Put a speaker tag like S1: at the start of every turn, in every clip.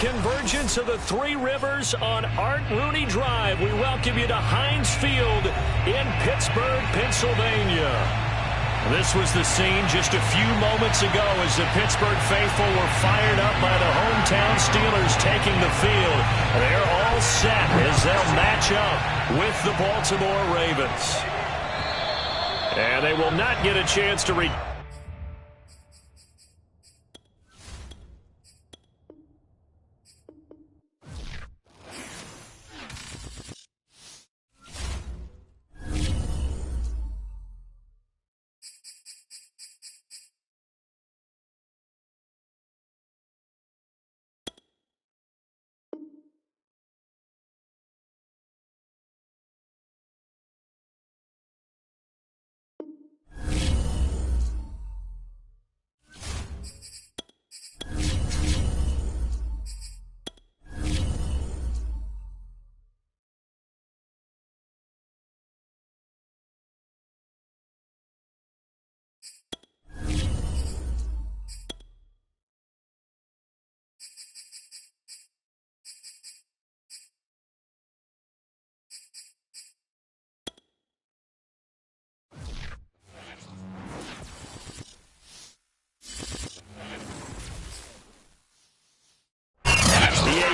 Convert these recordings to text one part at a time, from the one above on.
S1: convergence of the Three Rivers on Art Rooney Drive. We welcome you to Heinz Field in Pittsburgh, Pennsylvania. This was the scene just a few moments ago as the Pittsburgh faithful were fired up by the hometown Steelers taking the field. They're all set as they'll match up with the Baltimore Ravens. And they will not get a chance to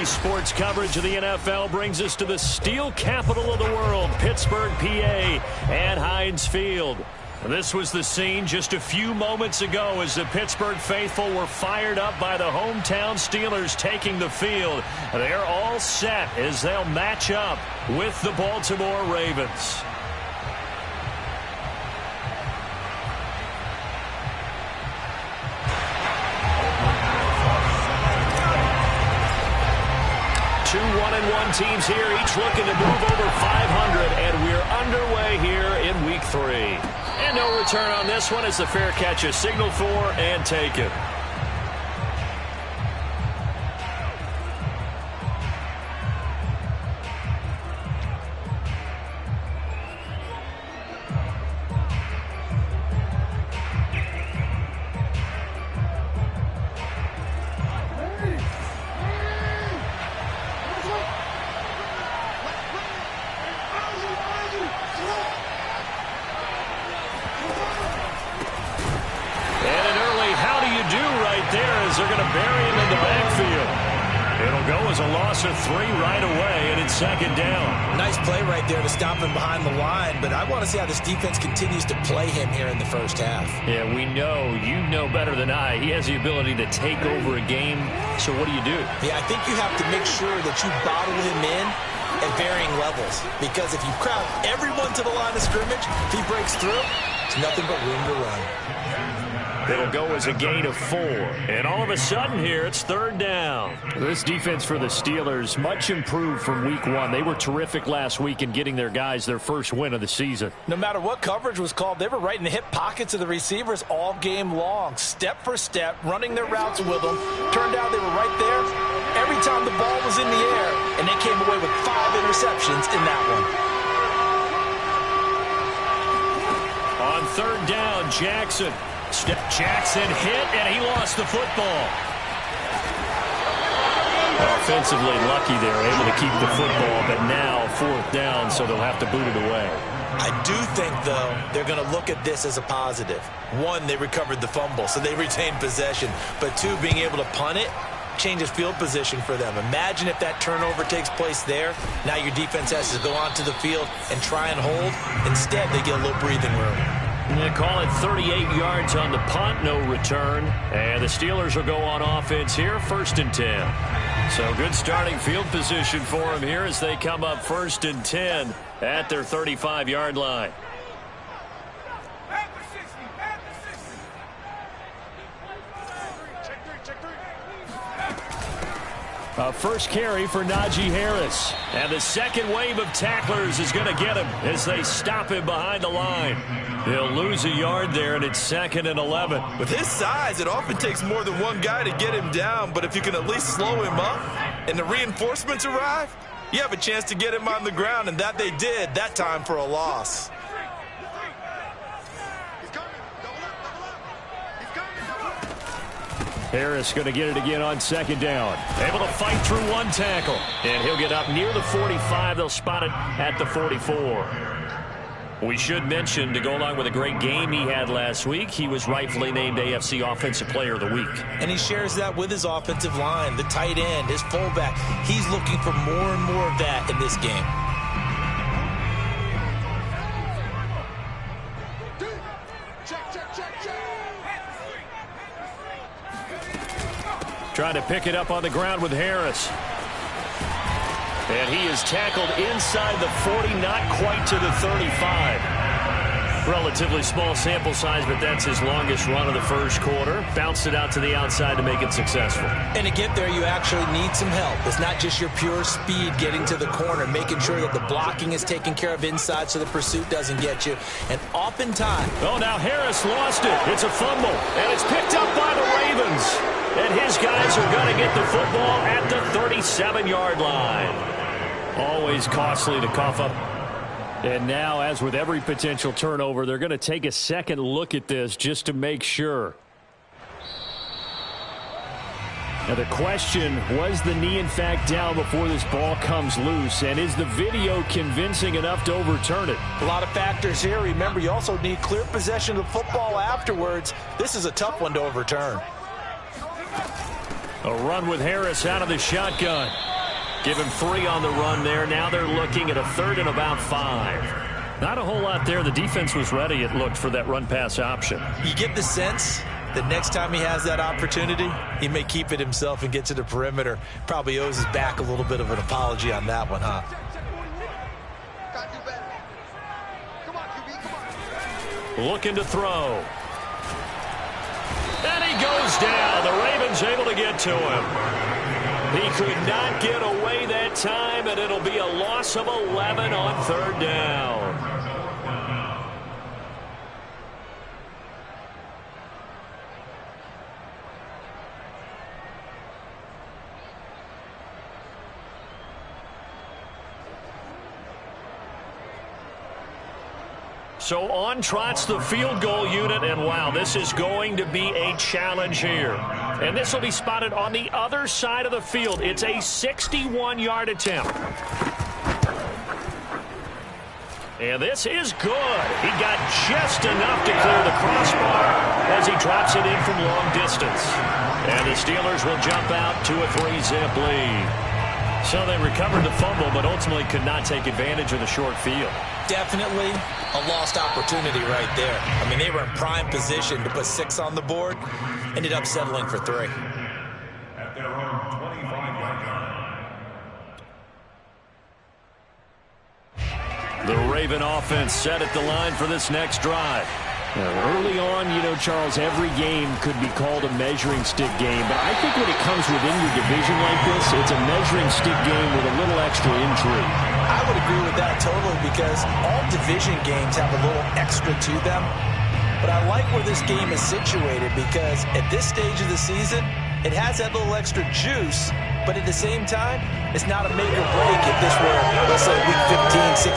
S1: Sports coverage of the NFL brings us to the steel capital of the world, Pittsburgh, PA, and Heinz Field. This was the scene just a few moments ago as the Pittsburgh faithful were fired up by the hometown Steelers taking the field. They're all set as they'll match up with the Baltimore Ravens. Two 1-1 teams here, each looking to move over 500, and we're underway here in Week 3. And no return on this one as the fair catch is signaled for and taken. They're going to bury him in the backfield. It'll go as a loss of 3 right away, and it's second down.
S2: Nice play right there to stop him behind the line, but I want to see how this defense continues to play him here in the first half.
S1: Yeah, we know, you know better than I, he has the ability to take over a game, so what do you do?
S2: Yeah, I think you have to make sure that you bottle him in at varying levels, because if you crowd everyone to the line of scrimmage, if he breaks through, it's nothing but room to run.
S1: It'll go as a gain of 4. And all of a sudden here, it's third down. This defense for the Steelers, much improved from Week 1. They were terrific last week in getting their guys their first win of the season.
S3: No matter what coverage was called, they were right in the hip pockets of the receivers all game long. Step for step, running their routes with them. Turned out they were right there every time the ball was in the air. And they came away with 5 interceptions in that
S1: one. On third down, Jackson hit, and he lost the football. Offensively lucky they're able to keep the football, but now fourth down, so they'll have to boot it away.
S2: I do think, though, they're going to look at this as a positive. 1, they recovered the fumble, so they retained possession. But 2, being able to punt it changes field position for them. Imagine if that turnover takes place there. Now your defense has to go onto the field and try and hold. Instead, they get a little breathing room.
S1: They call it 38 yards on the punt, no return. And the Steelers will go on offense here, 1st and 10. So good starting field position for them here as they come up 1st and 10 at their 35-yard line. A first carry for Najee Harris. And the second wave of tacklers is going to get him as they stop him behind the line. He'll lose a yard there, and it's 2nd and 11.
S4: With his size, it often takes more than one guy to get him down, but if you can at least slow him up and the reinforcements arrive, you have a chance to get him on the ground, and that they did that time for a loss.
S1: Harris going to get it again on second down. Able to fight through one tackle. And he'll get up near the 45. They'll spot it at the 44. We should mention, to go along with a great game he had last week, he was rightfully named AFC Offensive Player of the Week.
S2: And he shares that with his offensive line, the tight end, his fullback. He's looking for more and more of that in this game.
S1: Trying to pick it up on the ground with Harris. And he is tackled inside the 40, not quite to the 35. Relatively small sample size, but that's his longest run of the first quarter. Bounced it out to the outside to make it successful.
S2: And to get there, you actually need some help. It's not just your pure speed getting to the corner, making sure that the blocking is taken care of inside so the pursuit doesn't get you. And oftentimes...
S1: Oh, now Harris lost it. It's a fumble, and it's picked up by the Ravens. And his guys are going to get the football at the 37-yard line. Always costly to cough up. And now, as with every potential turnover, they're going to take a second look at this just to make sure. Now the question, was the knee in fact down before this ball comes loose? And is the video convincing enough to overturn it?
S3: A lot of factors here. Remember, you also need clear possession of the football afterwards. This is a tough one to overturn.
S1: A run with Harris out of the shotgun. Give him 3 on the run there. Now they're looking at a 3rd and about 5. Not a whole lot there. The defense was ready, it looked, for that run-pass option.
S2: You get the sense that next time he has that opportunity, he may keep it himself and get to the perimeter. Probably owes his back a little bit of an apology on that one, huh?
S1: Looking to throw. And he goes down. The Ravens able to get to him. He could not get away that time, and it'll be a loss of 11 on 3rd down. So on trots the field goal unit, and wow, this is going to be a challenge here. And this will be spotted on the other side of the field. It's a 61-yard attempt. And this is good. He got just enough to clear the crossbar as he drops it in from long distance. And the Steelers will jump out to a 3-zip lead. So they recovered the fumble, but ultimately could not take advantage of the short field.
S2: Definitely a lost opportunity right there. I mean, they were in prime position to put 6 on the board. Ended up settling for 3.
S5: At their own 25-yard line.
S1: The Raven offense set at the line for this next drive. Early on, you know, Charles, every game could be called a measuring stick game. But I think when it comes within your division like this, it's a measuring stick game with a little extra intrigue.
S2: I would agree with that totally, because all division games have a little extra to them. But I like where this game is situated, because at this stage of the season, it has that little extra juice. But at the same time, it's not a make or break if this were, let's say, week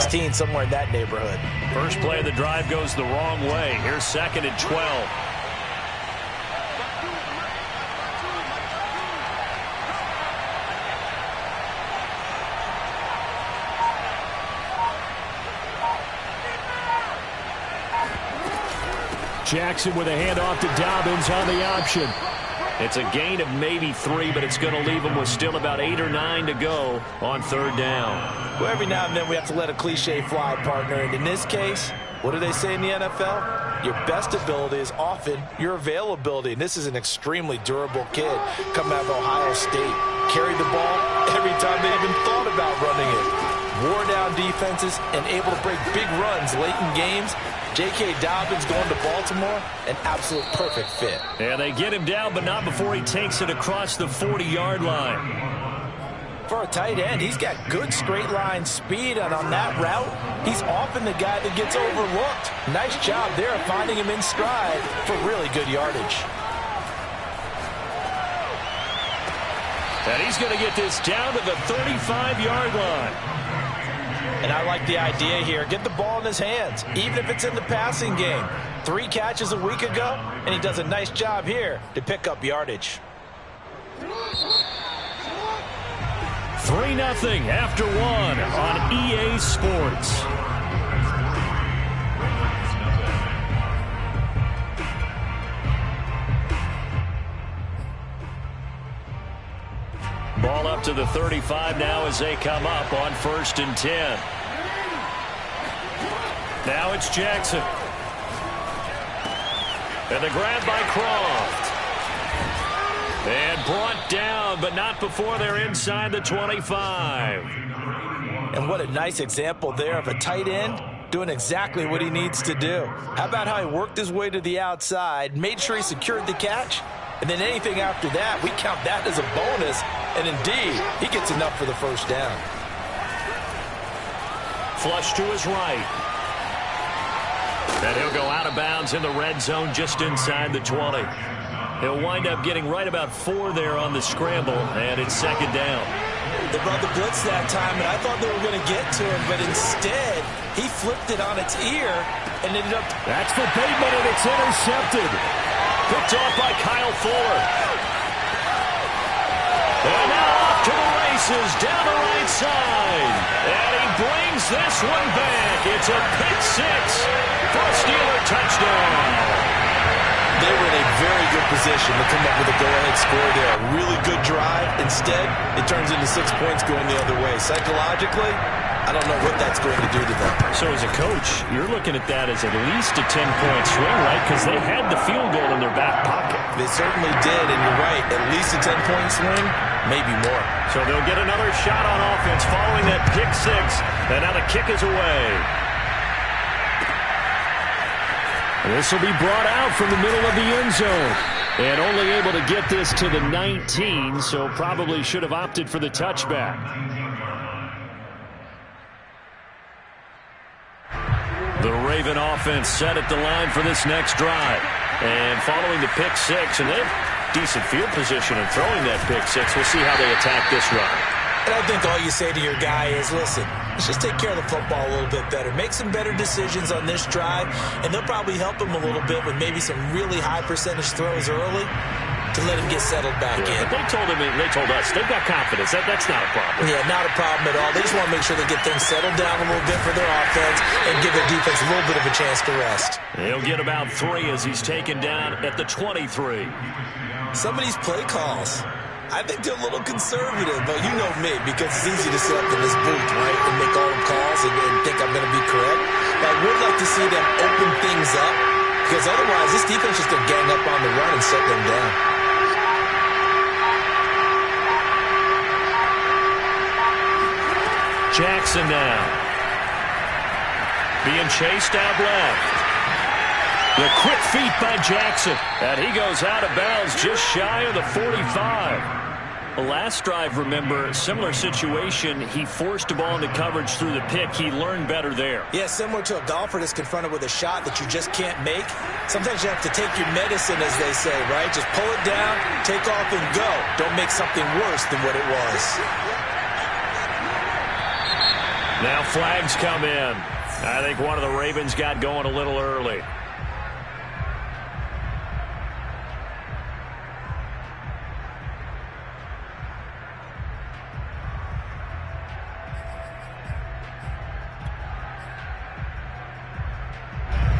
S2: 15, 16, somewhere in that neighborhood.
S1: First play of the drive goes the wrong way. Here's 2nd and 12. Jackson with a handoff to Dobbins on the option. It's a gain of maybe 3, but it's going to leave them with still about 8 or 9 to go on 3rd down.
S3: Well, every now and then we have to let a cliche fly, partner. And in this case, what do they say in the NFL? Your best ability is often your availability. And this is an extremely durable kid coming out of Ohio State. Carried the ball every time they even thought about running it. Wore down defenses and able to break big runs late in games. J.K. Dobbins going to Baltimore, an absolute perfect fit.
S1: Yeah, they get him down, but not before he takes it across the 40-yard line.
S3: For a tight end, he's got good straight line speed, and on that route, he's often the guy that gets overlooked. Nice job there of finding him in stride for really good yardage.
S1: And he's going to get this down to the 35-yard line.
S3: And I like the idea here. Get the ball in his hands, even if it's in the passing game. 3 catches a week ago, and he does a nice job here to pick up yardage.
S1: 3-0 after 1 on EA Sports. Ball up to the 35 now as they come up on 1st and 10. Now it's Jackson. And the grab by Croft. And brought down, but not before they're inside the 25.
S3: And what a nice example there of a tight end doing exactly what he needs to do. How about how he worked his way to the outside, made sure he secured the catch, and then anything after that, we count that as a bonus. And indeed, he gets enough for the first down.
S1: Flush to his right. And he'll go out of bounds in the red zone just inside the 20. He'll wind up getting right about 4 there on the scramble, and it's 2nd down.
S2: They brought the blitz that time, and I thought they were going to get to him, but instead, he flipped it on its ear and ended up...
S1: That's for Bateman, and it's intercepted. Picked off by Kyle Fuller. And now off to the races down the right side. And he brings this one back. It's a pick 6 for a Steeler touchdown.
S2: They were in a very good position to come up with a go-ahead score there. A really good drive. Instead, it turns into 6 points going the other way. Psychologically, I don't know what that's going to do to them.
S1: So as a coach, you're looking at that as at least a 10-point swing, right? Because they had the field goal in their back pocket.
S2: They certainly did, and you're right. At least a 10-point swing, maybe more.
S1: So they'll get another shot on offense following that pick 6. And now the kick is away. This will be brought out from the middle of the end zone. And only able to get this to the 19, so probably should have opted for the touchback. The Raven offense set at the line for this next drive. And following the pick 6, and they have decent field position in throwing that pick 6. We'll see how they attack this run.
S2: And I think all you say to your guy is, listen, let's just take care of the football a little bit better. Make some better decisions on this drive, and they'll probably help him a little bit with maybe some really high percentage throws early to let him get settled back in.
S1: But they told us they've got confidence. That's not a problem.
S2: Yeah, not a problem at all. They just want to make sure they get things settled down a little bit for their offense and give their defense a little bit of a chance to rest.
S1: He'll get about 3 as he's taken down at the 23.
S2: Some of these play calls, I think they're a little conservative, but you know me, because it's easy to sit up in this booth, right, and make all the calls and think I'm going to be correct. But I would like to see them open things up, because otherwise this defense is going to gang up on the run and shut them down.
S1: Jackson now. Being chased out left. The quick feet by Jackson. And he goes out of bounds just shy of the 45. The last drive, remember, similar situation. He forced a ball into coverage through the pick. He learned better there.
S2: Yeah, similar to a golfer that's confronted with a shot that you just can't make. Sometimes you have to take your medicine, as they say, right? Just pull it down, take off, and go. Don't make something worse than what it was.
S1: Now flags come in. I think one of the Ravens got going a little early.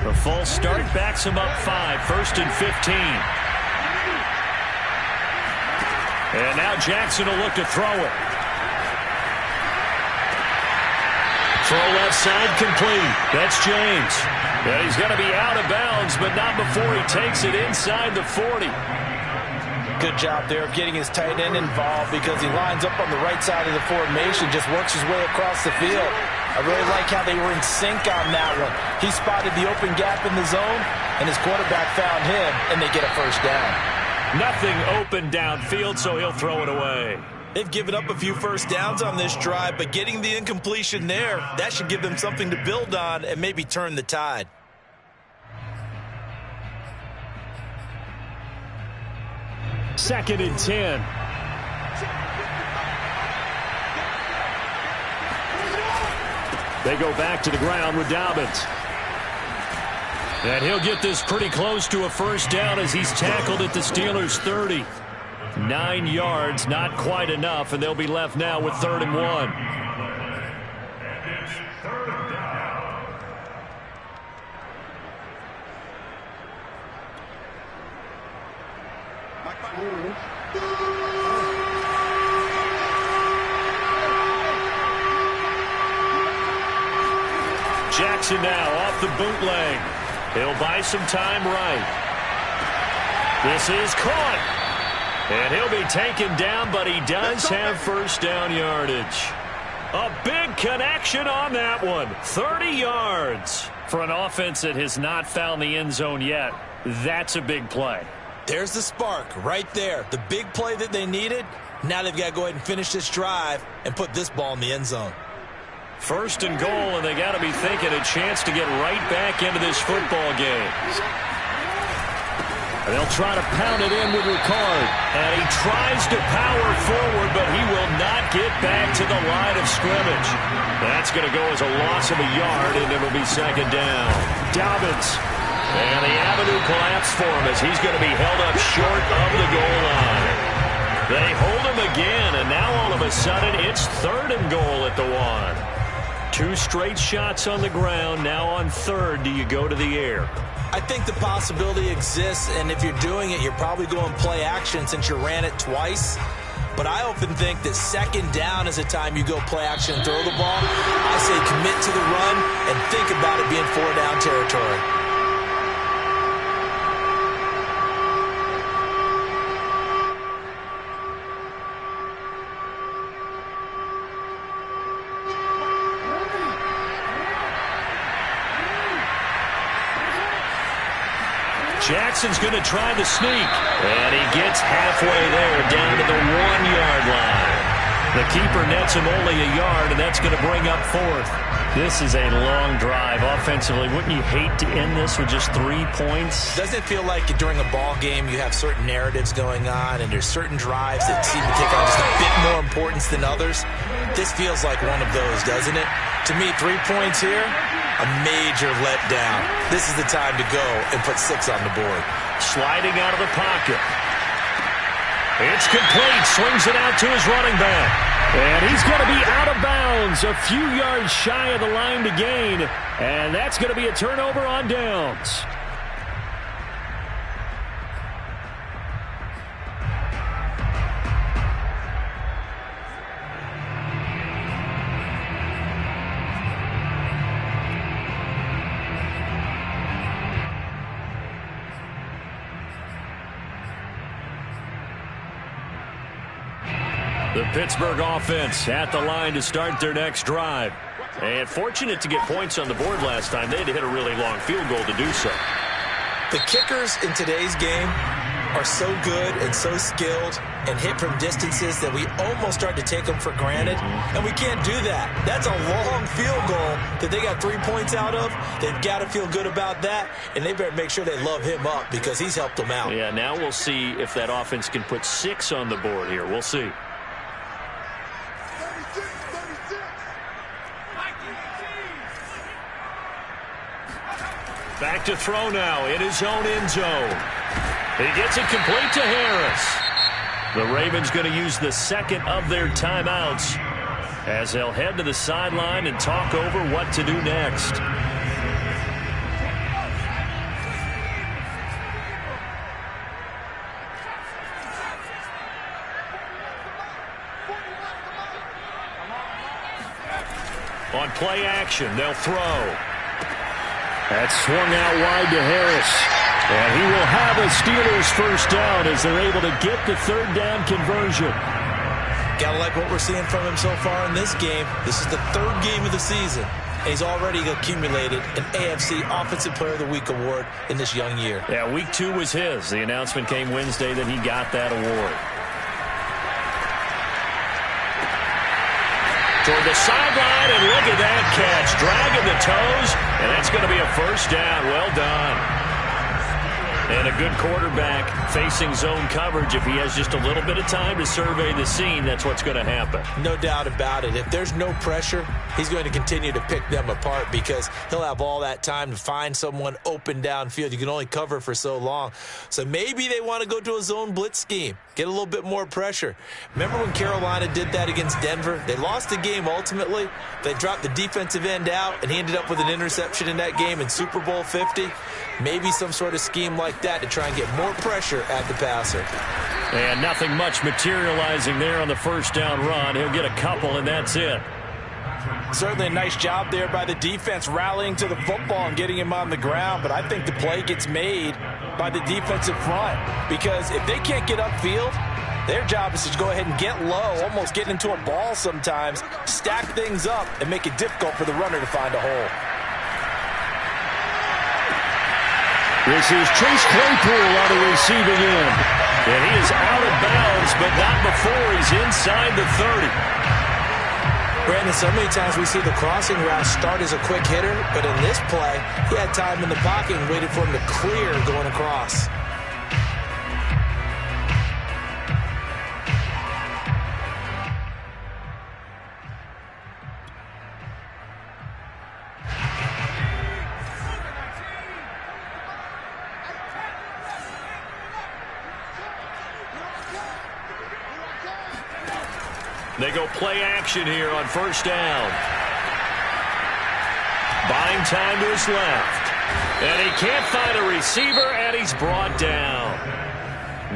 S1: The false start backs him up 5, 1st and 15. And now Jackson will look to throw it. Throw left side complete. That's James. And he's going to be out of bounds, but not before he takes it inside the 40.
S3: Good job there of getting his tight end involved, because he lines up on the right side of the formation, just works his way across the field. I really like how they were in sync on that one. He spotted the open gap in the zone, and his quarterback found him, and they get a first down.
S1: Nothing open downfield, so he'll throw it away.
S2: They've given up a few first downs on this drive, but getting the incompletion there, that should give them something to build on and maybe turn the tide.
S1: Second and 10. They go back to the ground with Dobbins. And he'll get this pretty close to a first down as he's tackled at the Steelers' 30. 9 yards, not quite enough, and they'll be left now with 3rd and 1.
S5: And it's 3rd down.
S1: Jackson now off the bootleg. He'll buy some time right. This is caught. And he'll be taken down, but he does have first down yardage. A big connection on that one. 30 yards. For an offense that has not found the end zone yet, that's a big play.
S2: There's the spark right there. The big play that they needed. Now they've got to go ahead and finish this drive and put this ball in the end zone.
S1: 1st and goal, and they got to be thinking a chance to get right back into this football game. They'll try to pound it in with Ricard. And he tries to power forward, but he will not get back to the line of scrimmage. That's going to go as a loss of a yard, and it'll be 2nd down. Dobbins. And the avenue collapsed for him as he's going to be held up short of the goal line. They hold him again, and now all of a sudden it's 3rd and goal at the 1. 2 straight shots on the ground. Now on 3rd, do you go to the air?
S2: I think the possibility exists, and if you're doing it, you're probably going play action since you ran it twice. But I often think that 2nd down is a time you go play action and throw the ball. I say commit to the run and think about it being 4-down territory.
S1: Jackson's going to try the sneak. And he gets halfway there, down to the 1-yard line. The keeper nets him only a yard, and that's going to bring up 4th. This is a long drive offensively. Wouldn't you hate to end this with just 3 points?
S2: Doesn't it feel like during a ball game you have certain narratives going on, and there's certain drives that seem to take on just a bit more importance than others? This feels like one of those, doesn't it? To me, 3 points here, a major letdown. This is the time to go and put 6 on the board.
S1: Sliding out of the pocket. It's complete. Swings it out to his running back. And he's going to be out of bounds, a few yards shy of the line to gain. And that's going to be a turnover on downs. The Pittsburgh offense at the line to start their next drive. And fortunate to get points on the board last time. They had to hit a really long field goal to do so.
S2: The kickers in today's game are so good and so skilled and hit from distances that we almost start to take them for granted. And we can't do that. That's a long field goal that they got 3 points out of. They've got to feel good about that. And they better make sure they love him up because he's helped them out.
S1: Yeah, now we'll see if that offense can put 6 on the board here. We'll see. Back to throw now in his own end zone. He gets it complete to Harris. The Ravens going to use the 2nd of their timeouts as they'll head to the sideline and talk over what to do next. On play action, they'll throw. That's swung out wide to Harris. And he will have a Steelers first down as they're able to get the 3rd down conversion.
S2: Gotta like what we're seeing from him so far in this game. This is the 3rd game of the season. And he's already accumulated an AFC Offensive Player of the Week award in this young year.
S1: Yeah, week 2 was his. The announcement came Wednesday that he got that award. Toward the sideline, and look at that catch. Dragging the toes, and that's going to be a first down. Well done. And a good quarterback facing zone coverage, if he has just a little bit of time to survey the scene, that's what's going to happen.
S2: No doubt about it. If there's no pressure, he's going to continue to pick them apart because he'll have all that time to find someone open downfield. You can only cover for so long. So maybe they want to go to a zone blitz scheme, get a little bit more pressure. Remember when Carolina did that against Denver? They lost the game ultimately. They dropped the defensive end out, and he ended up with an interception in that game in Super Bowl 50. Maybe some sort of scheme like that to try and get more pressure at the passer.
S1: And nothing much materializing there on the first down run. He'll get a couple, and that's it.
S3: Certainly a nice job there by the defense rallying to the football and getting him on the ground, but I think the play gets made by the defensive front because if they can't get upfield, their job is to go ahead and get low, almost get into a ball sometimes, stack things up, and make it difficult for the runner to find a hole.
S1: This is Chase Claypool on the receiving end. And he is out of bounds, but not before he's inside the 30.
S2: Brandon, so many times we see the crossing route start as a quick hitter, but in this play, he had time in the pocket and waited for him to clear going across.
S1: They go play action here on first down. Buying time to his left. And he can't find a receiver, and he's brought down.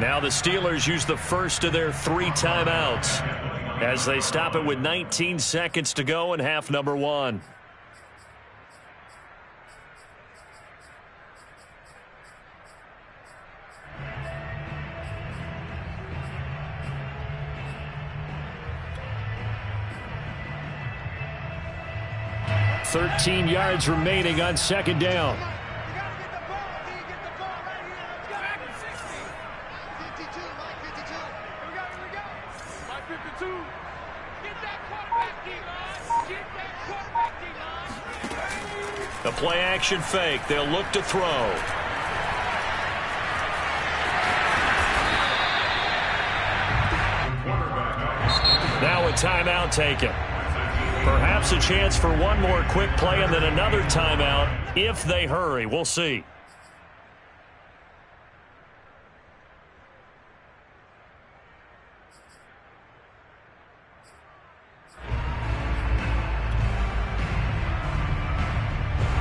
S1: Now the Steelers use the first of their 3 timeouts as they stop it with 19 seconds to go in half number 1. $13 yards remaining on second down. The play action fake. They'll look to throw. Now a timeout taken. Perhaps a chance for one more quick play and then another timeout if they hurry. We'll see.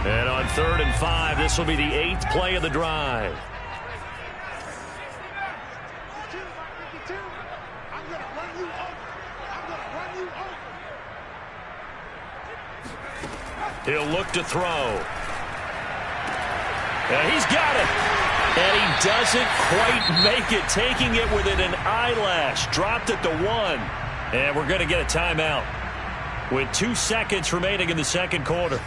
S1: And on 3rd and 5, this will be the 8th play of the drive. He'll look to throw. And he's got it. And he doesn't quite make it, taking it within an eyelash. Dropped it to 1. And we're going to get a timeout with 2 seconds remaining in the second quarter.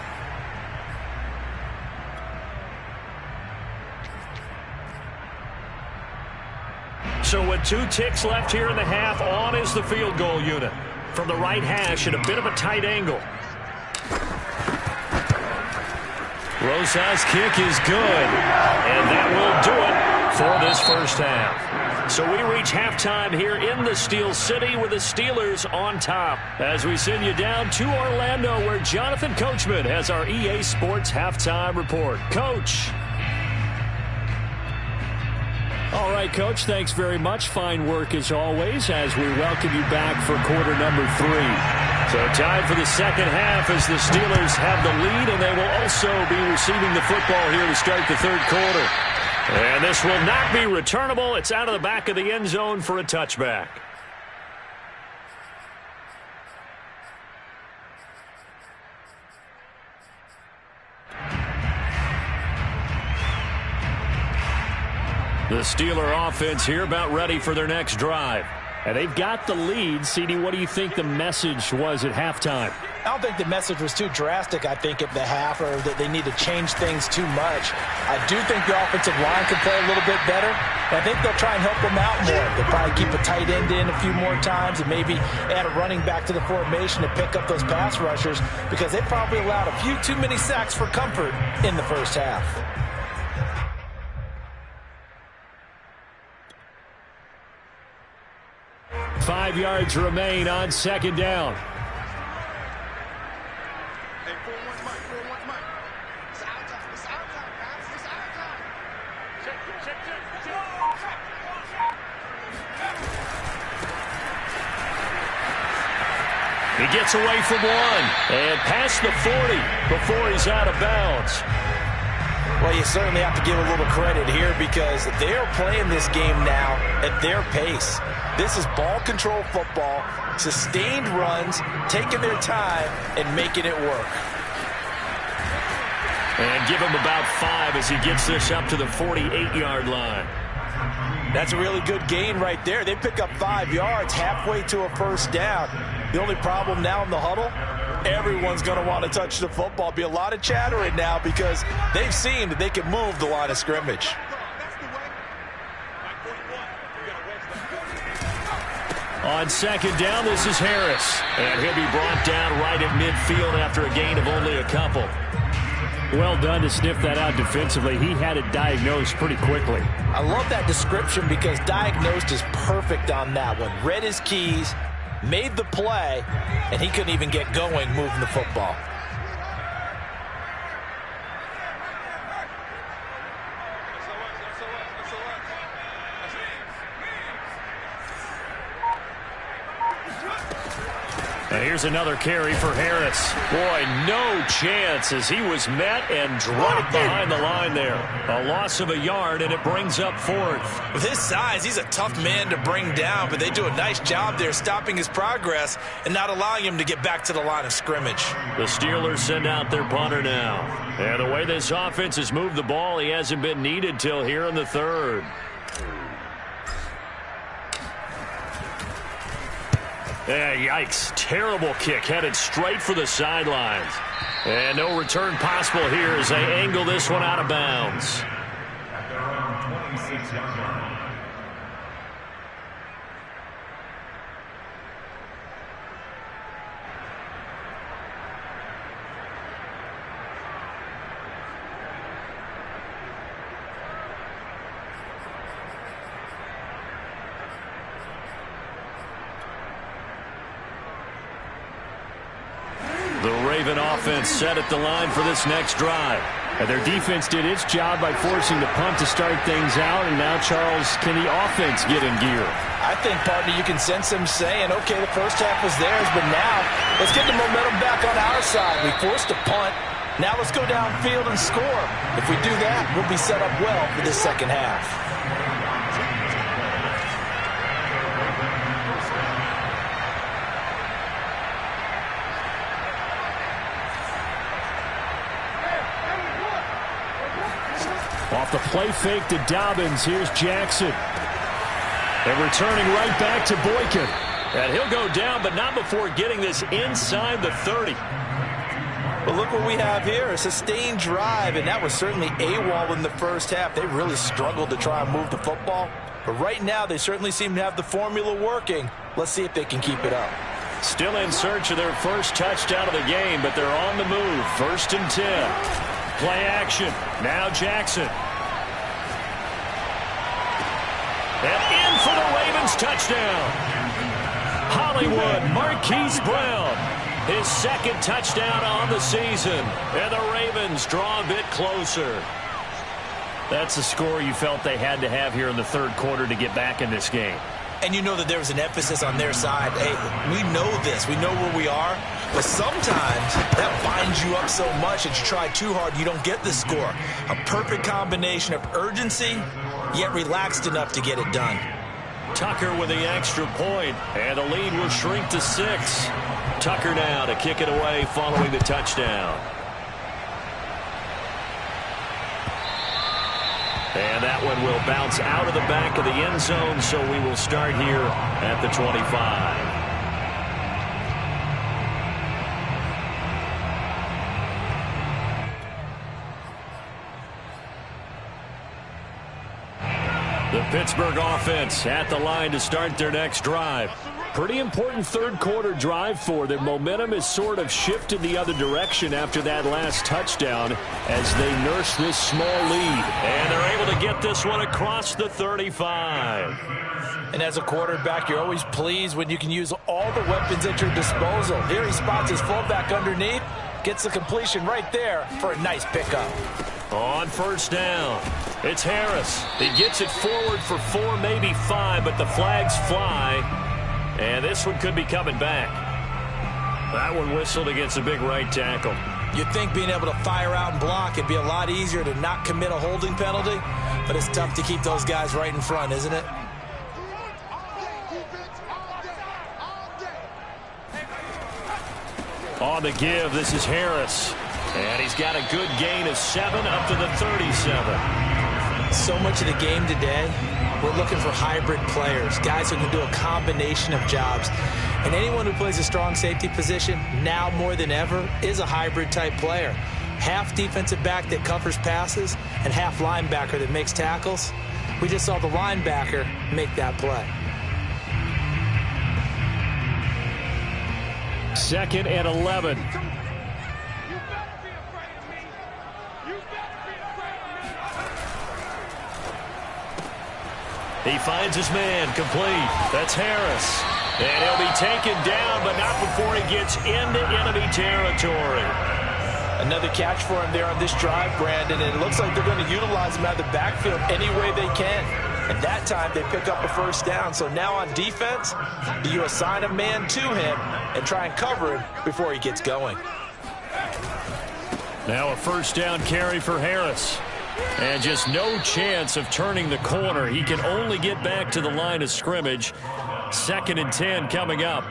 S1: So with 2 ticks left here in the half, on is the field goal unit. From the right hash at a bit of a tight angle. Rosa's kick is good, and that will do it for this first half. So we reach halftime here in the Steel City with the Steelers on top as we send you down to Orlando where Jonathan Coachman has our EA Sports halftime report. Coach. All right, Coach, thanks very much. Fine work as always as we welcome you back for quarter number 3. So time for the second half as the Steelers have the lead, and they will also be receiving the football here to start the third quarter. And this will not be returnable. It's out of the back of the end zone for a touchback. The Steeler offense here about ready for their next drive. And they've got the lead. CD, what do you think the message was at halftime?
S3: I don't think the message was too drastic, I think, at the half, or that they need to change things too much. I do think the offensive line can play a little bit better. I think they'll try and help them out more. They'll probably keep a tight end in a few more times and maybe add a running back to the formation to pick up those pass rushers because they probably allowed a few too many sacks for comfort in the first half.
S1: 5 yards remain on second down. He gets away from one and past the 40 before he's out of bounds.
S3: Well, you certainly have to give a little credit here because they're playing this game now at their pace. This is ball control football, sustained runs, taking their time and making it work.
S1: And give him about 5 as he gets this up to the 48-yard line.
S3: That's a really good gain right there. They pick up 5 yards halfway to a first down. The only problem now in the huddle, everyone's going to want to touch the football. Be a lot of chattering now because they've seen that they can move the line of scrimmage.
S1: On second down, this is Harris. And he'll be brought down right at midfield after a gain of only a couple. Well done to sniff that out defensively. He had it diagnosed pretty quickly.
S3: I love that description because diagnosed is perfect on that one. Read his keys, made the play, and he couldn't even get going moving the football.
S1: And here's another carry for Harris. Boy, no chance as he was met and dropped behind the line there. A loss of a yard, and it brings up 4th.
S2: With his size, he's a tough man to bring down, but they do a nice job there stopping his progress and not allowing him to get back to the line of scrimmage.
S1: The Steelers send out their punter now. And the way this offense has moved the ball, he hasn't been needed till here in the 3rd. Yeah, yikes. Terrible kick headed straight for the sidelines. And no return possible here as they angle this one out of bounds.
S5: At their own 26-yard line.
S1: The Raven offense set at the line for this next drive. And their defense did its job by forcing the punt to start things out. And now, Charles, can the offense get in gear?
S3: I think, partner, you can sense them saying, okay, the first half was theirs, but now let's get the momentum back on our side. We forced a punt. Now let's go downfield and score. If we do that, we'll be set up well for this second half.
S1: Off the play fake to Dobbins, here's Jackson. And returning right back to Boykin. And he'll go down, but not before getting this inside the 30.
S3: But look what we have here, a sustained drive, and that was certainly AWOL in the first half. They really struggled to try and move the football. But right now, they certainly seem to have the formula working. Let's see if they can keep it up.
S1: Still in search of their first touchdown of the game, but they're on the move. 1st and 10. Play action. Now Jackson. And in for the Ravens touchdown. Hollywood Marquise Brown. His 2nd touchdown on the season. And the Ravens draw a bit closer. That's a score you felt they had to have here in the 3rd quarter to get back in this game.
S2: And you know that there was an emphasis on their side. Hey, we know this. We know where we are. But sometimes that binds you up so much that you try too hard, you don't get the score. A perfect combination of urgency, yet relaxed enough to get it done.
S1: Tucker with the extra point, and the lead will shrink to 6. Tucker now to kick it away following the touchdown. And that one will bounce out of the back of the end zone, so we will start here at the 25. The Pittsburgh offense at the line to start their next drive. Pretty important third quarter drive for them. Momentum has sort of shifted the other direction after that last touchdown as they nurse this small lead. And they're able to get this one across the 35.
S3: And as a quarterback, you're always pleased when you can use all the weapons at your disposal. Here he spots his fullback underneath, gets the completion right there for a nice pickup.
S1: On first down, it's Harris. He gets it forward for 4, maybe 5, but the flags fly. And this one could be coming back. That one whistled against a big right tackle.
S2: You'd think being able to fire out and block, it'd be a lot easier to not commit a holding penalty, but it's tough to keep those guys right in front, isn't it?
S1: On the give, this is Harris. And he's got a good gain of 7 up to the 37.
S2: So much of the game today, we're looking for hybrid players, guys who can do a combination of jobs. And anyone who plays a strong safety position, now more than ever, is a hybrid-type player. Half defensive back that covers passes and half linebacker that makes tackles. We just saw the linebacker make that play.
S1: 2nd and 11. He finds his man, complete. That's Harris. And he'll be taken down, but not before he gets into enemy territory.
S3: Another catch for him there on this drive, Brandon, and it looks like they're going to utilize him out of the backfield any way they can. And that time they pick up a first down. So now on defense, you assign a man to him and try and cover him before he gets going.
S1: Now a first down carry for Harris. And just no chance of turning the corner. He can only get back to the line of scrimmage. 2nd and 10 coming up.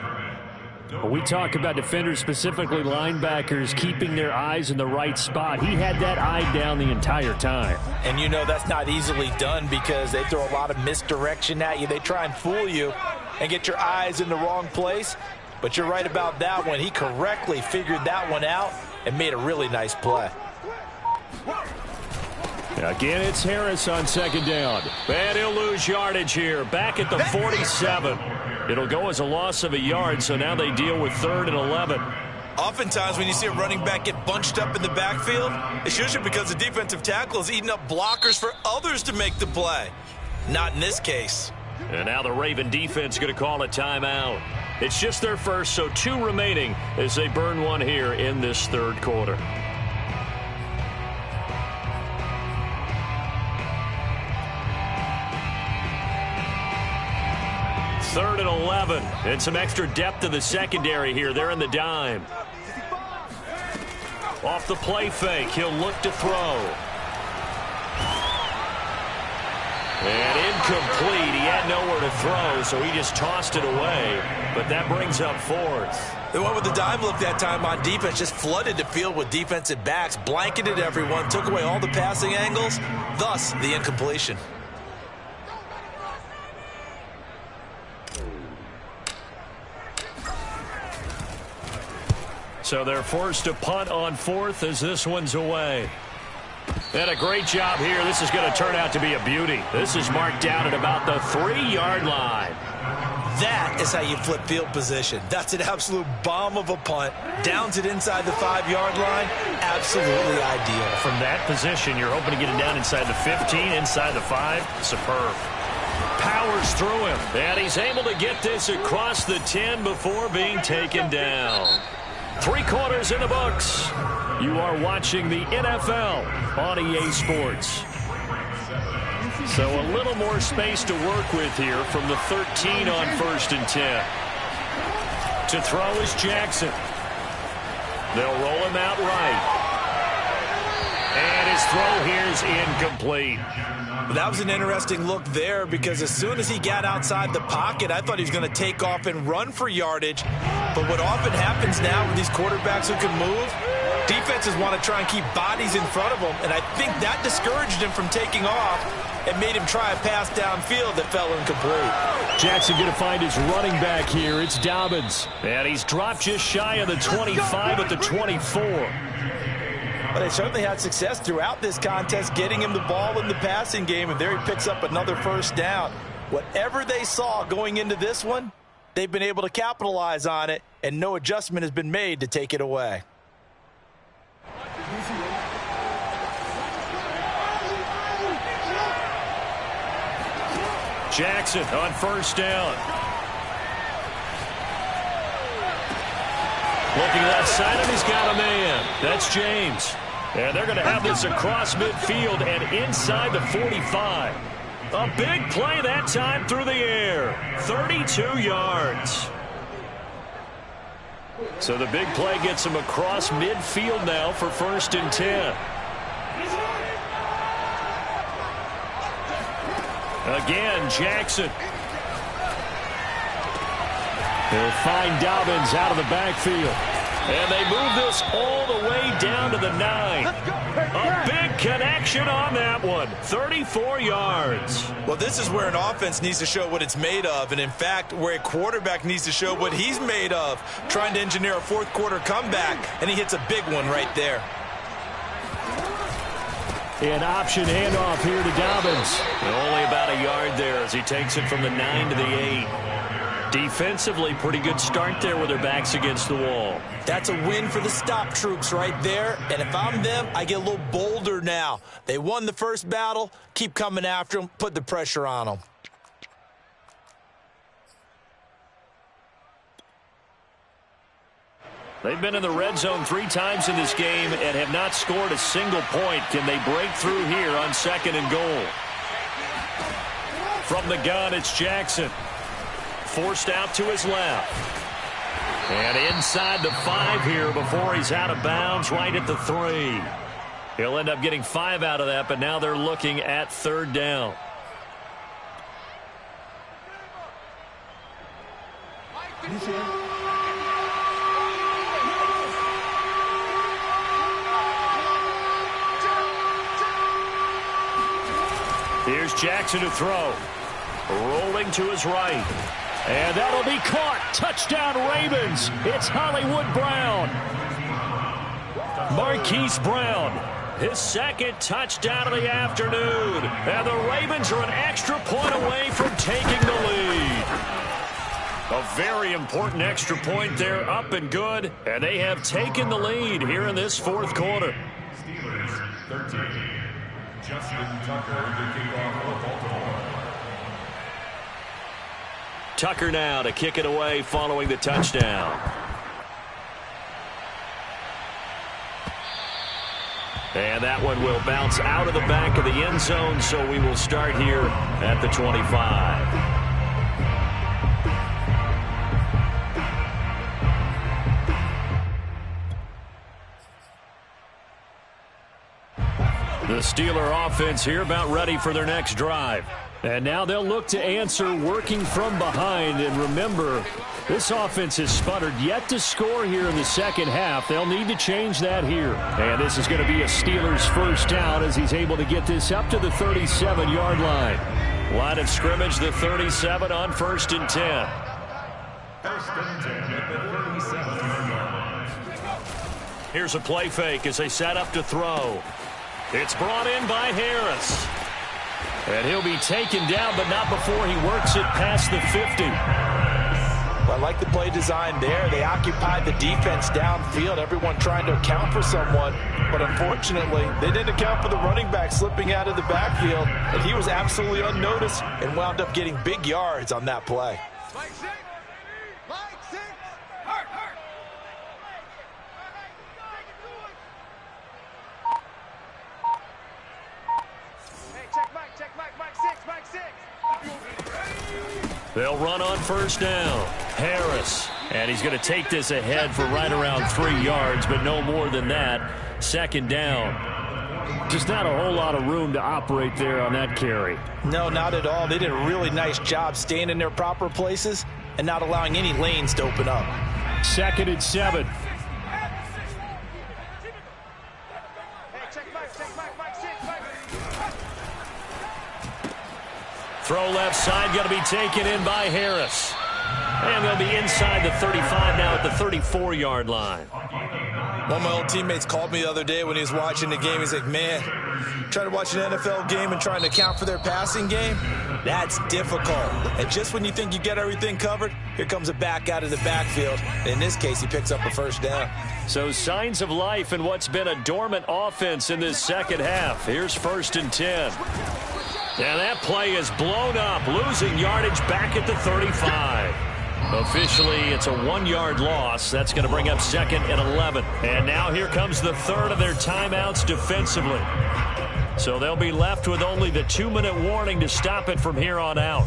S1: When we talk about defenders, specifically linebackers, keeping their eyes in the right spot, he had that eye down the entire time.
S3: And you know that's not easily done because they throw a lot of misdirection at you. They try and fool you and get your eyes in the wrong place. But you're right about that one. He correctly figured that one out and made a really nice play.
S1: Again, it's Harris on 2nd down. And he'll lose yardage here. Back at the 47. It'll go as a loss of a yard, so now they deal with 3rd and 11.
S4: Oftentimes when you see a running back get bunched up in the backfield, it's usually because the defensive tackle is eating up blockers for others to make the play. Not in this case.
S1: And now the Raven defense going to call a timeout. It's just their first, so 2 remaining as they burn one here in this 3rd quarter. 3rd and 11. And some extra depth in the secondary here. They're in the dime. Off the play fake, he'll look to throw. And incomplete. He had nowhere to throw, so he just tossed it away. But that brings up 4th.
S2: They went with the dime look that time on defense, just flooded the field with defensive backs, blanketed everyone, took away all the passing angles, thus the incompletion.
S1: So they're forced to punt on 4th as this one's away. And a great job here. This is going to turn out to be a beauty. This is marked down at about the 3-yard line.
S2: That is how you flip field position. That's an absolute bomb of a punt. Downs it inside the 5-yard line. Absolutely ideal.
S1: From that position, you're hoping to get it down inside the 15, inside the 5. Superb. Powers through him. And he's able to get this across the 10 before being taken down. 3 quarters in the books. You are watching the NFL on EA Sports. So a little more space to work with here from the 13 on 1st and 10. To throw is Jackson. They'll roll him out right. And his throw here is incomplete.
S2: That was an interesting look there because as soon as he got outside the pocket, I thought he was going to take off and run for yardage. But what often happens now with these quarterbacks who can move, defenses want to try and keep bodies in front of them, and I think that discouraged him from taking off and made him try a pass downfield that fell incomplete.
S1: Jackson going to find his running back here. It's Dobbins. And he's dropped just shy of the 25 at the 24.
S3: But they certainly had success throughout this contest getting him the ball in the passing game, and there he picks up another first down. Whatever they saw going into this one, they've been able to capitalize on it, and no adjustment has been made to take it away.
S1: Jackson on first down. Looking left side, and he's got a man. That's James. And they're going to have this across midfield and inside the 45. A big play that time through the air. 32 yards. So the big play gets him across midfield now for 1st and 10. Again, Jackson. He'll find Dobbins out of the backfield. And they move this all the way down to the 9. A big connection on that one. 34 yards.
S2: Well, this is where an offense needs to show what it's made of. And, in fact, where a quarterback needs to show what he's made of. Trying to engineer a fourth-quarter comeback. And he hits a big one right there.
S1: An option handoff here to Dobbins. Only about a yard there as he takes it from the 9 to the 8. Defensively, pretty good start there with their backs against the wall.
S2: That's a win for the stop troops right there. And if I'm them, I get a little bolder now. They won the first battle. Keep coming after them. Put the pressure on them.
S1: They've been in the red zone 3 times in this game and have not scored a single point. Can they break through here on 2nd and goal? From the gun, it's Jackson. Forced out to his left. And inside the 5 here before he's out of bounds, right at the 3. He'll end up getting 5 out of that, but now they're looking at 3rd down. Here's Jackson to throw. Rolling to his right. And that'll be caught. Touchdown, Ravens. It's Hollywood Brown. Marquise Brown. His 2nd touchdown of the afternoon. And the Ravens are an extra point away from taking the lead. A very important extra point there, up and good. And they have taken the lead here in this 4th quarter.
S5: Steelers 13. Justin Tucker to kick off for Baltimore.
S1: Tucker now to kick it away following the touchdown. And that one will bounce out of the back of the end zone, so we will start here at the 25. The Steeler offense here about ready for their next drive. And now they'll look to answer working from behind. And remember, this offense has sputtered yet to score here in the 2nd half. They'll need to change that here. And this is going to be a Steelers 1st down as he's able to get this up to the 37-yard line. Line of scrimmage, the 37 on 1st and 10.
S5: 1st and 10 at the 37-yard line.
S1: Here's a play fake as they set up to throw. It's brought in by Harris. And he'll be taken down, but not before he works it past the 50.
S3: Well, I like the play design there. They occupied the defense downfield, everyone trying to account for someone. But unfortunately, they didn't account for the running back slipping out of the backfield. And he was absolutely unnoticed and wound up getting big yards on that play.
S1: They'll run on 1st down. Harris. And he's going to take this ahead for right around 3 yards, but no more than that. 2nd down. Just not a whole lot of room to operate there on that carry.
S3: No, not at all. They did a really nice job staying in their proper places and not allowing any lanes to open up.
S1: 2nd and 7. Throw left side, going to be taken in by Harris. And they'll be inside the 35 now at the 34-yard line.
S2: One of my old teammates called me the other day when he was watching the game. He's like, man, trying to watch an NFL game and trying to account for their passing game, That's difficult. And just when you think you get everything covered, here comes a back out of the backfield. In this case, he picks up a first down.
S1: So signs of life in what's been a dormant offense in this second half. Here's 1st and 10. And that play is blown up, losing yardage back at the 35. Officially, it's a 1-yard loss. That's going to bring up 2nd and 11. And now here comes the third of their timeouts defensively. So they'll be left with only the 2-minute warning to stop it from here on out.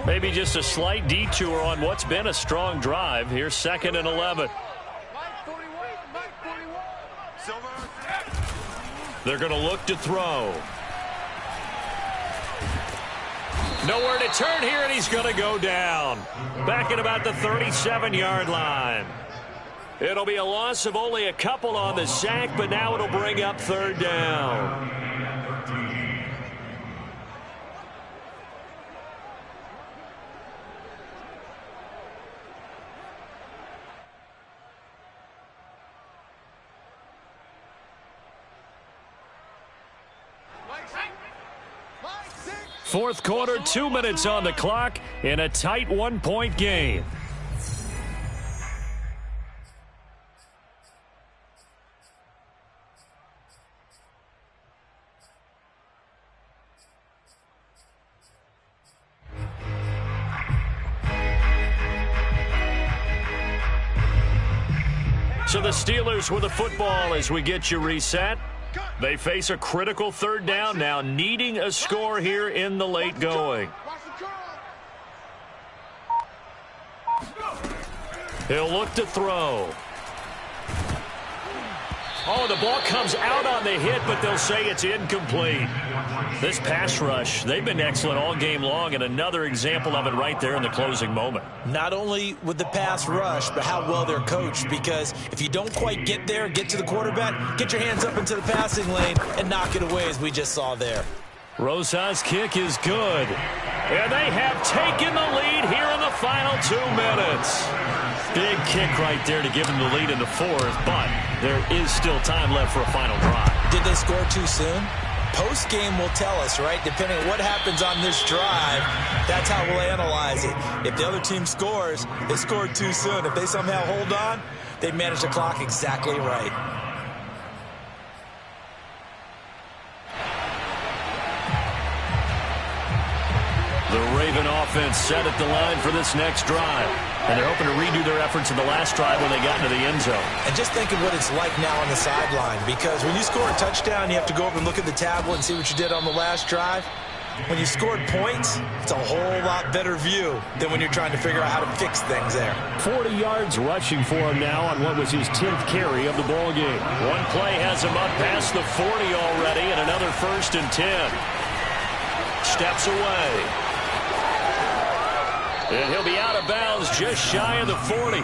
S1: Maybe just a slight detour on what's been a strong drive. Here's 2nd and 11. They're going to look to throw. Nowhere to turn here, and he's going to go down. Back at about the 37-yard line. It'll be a loss of only a couple on the sack, but now it'll bring up 3rd down. Fourth quarter, 2 minutes on the clock in a tight 1-point game. So the Steelers with the football as we get you reset. They face a critical 3rd down now, needing a score here in the late going. He'll look to throw. Oh, the ball comes out on the hit, but they'll say it's incomplete. This pass rush, they've been excellent all game long, and another example of it right there in the closing moment.
S2: Not only with the pass rush, but how well they're coached, because if you don't quite get there, get to the quarterback, get your hands up into the passing lane and knock it away, as we just saw there.
S1: Rosas' kick is good. And they have taken the lead here in the final 2 minutes. Big kick right there to give them the lead in the 4th, but there is still time left for a final drive.
S2: Did they score too soon? Post-game will tell us, right? Depending on what happens on this drive, that's how we'll analyze it. If the other team scores, they scored too soon. If they somehow hold on, they manage the clock exactly right.
S1: The Raven offense set at the line for this next drive. And they're hoping to redo their efforts in the last drive when they got into the end zone.
S2: And just think of what it's like now on the sideline, because when you score a touchdown, you have to go over and look at the tablet and see what you did on the last drive. When you scored points, it's a whole lot better view than when you're trying to figure out how to fix things there.
S1: 40 yards rushing for him now on what was his 10th carry of the ball game. One play has him up past the 40 already, and another 1st and 10. Steps away. And he'll be out of bounds just shy of the 40.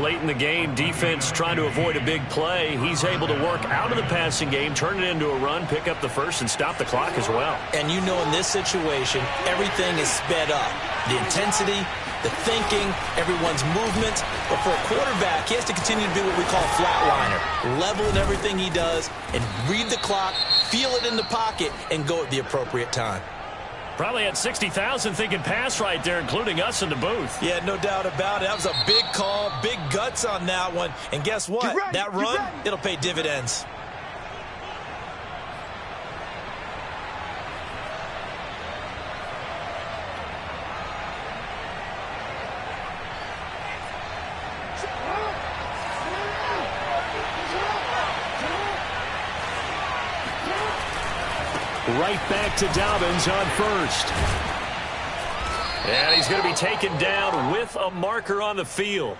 S1: Late in the game, defense trying to avoid a big play. He's able to work out of the passing game, turn it into a run, pick up the 1st, and stop the clock as well.
S2: And you know in this situation, everything is sped up. The intensity, the thinking, everyone's movement. But for a quarterback, he has to continue to do what we call flatliner. Level in everything he does and read the clock, feel it in the pocket, and go at the appropriate time.
S1: Probably had 60,000 thinking pass right there, including us in the booth.
S2: Yeah, no doubt about it. That was a big call, big guts on that one. And guess what? That run, it'll pay dividends.
S1: Right back to Dobbins on 1st. And he's going to be taken down with a marker on the field.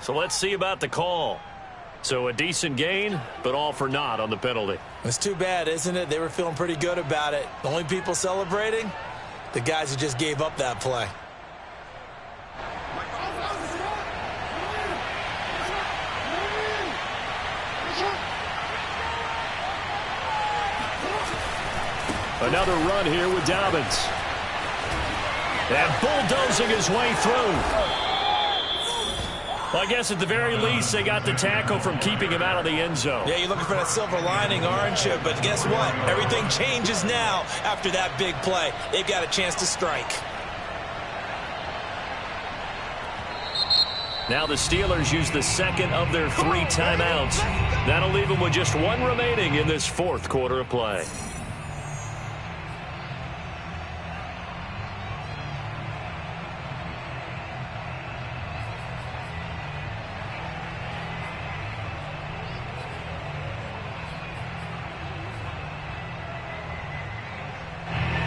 S1: So let's see about the call. So a decent gain, but all for naught on the penalty.
S2: It's too bad, isn't it? They were feeling pretty good about it. The only people celebrating, the guys who just gave up that play.
S1: Another run here with Dobbins. And bulldozing his way through. Well, I guess at the very least, they got the tackle from keeping him out of the end zone.
S2: Yeah, you're looking for that silver lining, aren't you? But guess what? Everything changes now after that big play. They've got a chance to strike.
S1: Now the Steelers use the second of their 3 timeouts. That'll leave them with just 1 remaining in this 4th quarter of play.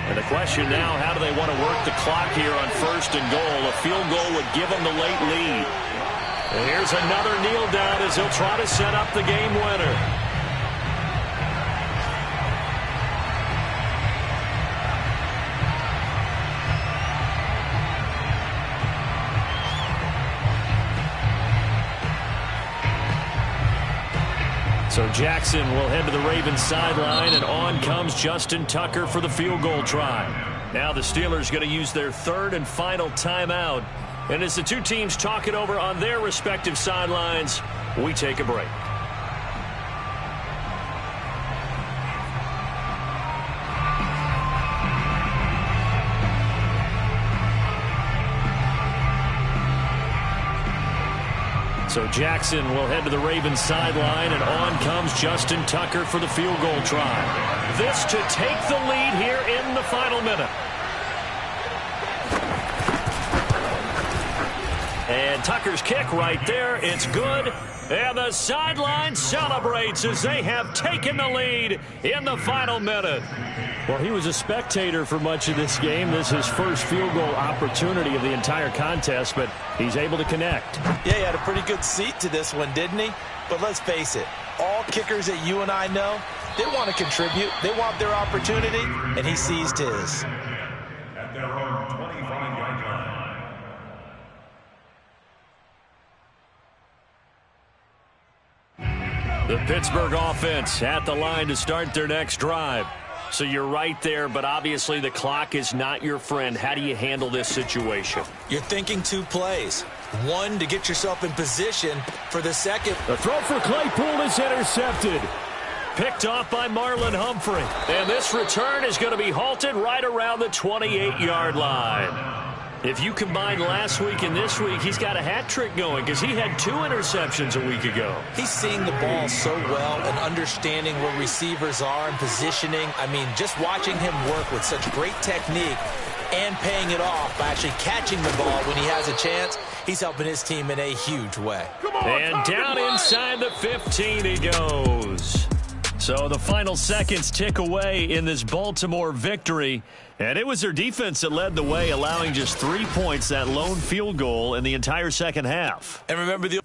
S1: And the question now, how do they want to work the clock here on 1st and goal? A field goal would give them the late lead. And here's another kneel down as he'll try to set up the game winner. So Jackson will head to the Ravens sideline, and on comes Justin Tucker for the field goal try. Now the Steelers going to use their 3rd and final timeout. And as the 2 teams talk it over on their respective sidelines, we take a break. So Jackson will head to the Ravens sideline, and on comes Justin Tucker for the field goal try. This to take the lead here in the final minute. And Tucker's kick right there. It's good. And the sideline celebrates as they have taken the lead in the final minute. Well, he was a spectator for much of this game. This is his first field goal opportunity of the entire contest, but he's able to connect.
S2: Yeah, he had a pretty good seat to this one, didn't he? But let's face it, all kickers that you and I know, they want to contribute. They want their opportunity, and he seized his.
S5: At their own 25-yard line.
S1: The Pittsburgh offense at the line to start their next drive. So you're right there, but obviously the clock is not your friend. How do you handle this situation?
S2: You're thinking 2 plays. 1 to get yourself in position for the second.
S1: The throw for Claypool is intercepted. Picked off by Marlon Humphrey. And this return is going to be halted right around the 28-yard line. If you combine last week and this week, he's got a hat trick going because he had 2 interceptions a week ago.
S2: He's seeing the ball so well and understanding where receivers are and positioning. I mean, just watching him work with such great technique and paying it off by actually catching the ball when he has a chance, he's helping his team in a huge way.
S1: And down inside the 15 he goes. So the final seconds tick away in this Baltimore victory. And it was their defense that led the way, allowing just 3 points, that lone field goal in the entire second half.
S2: And remember the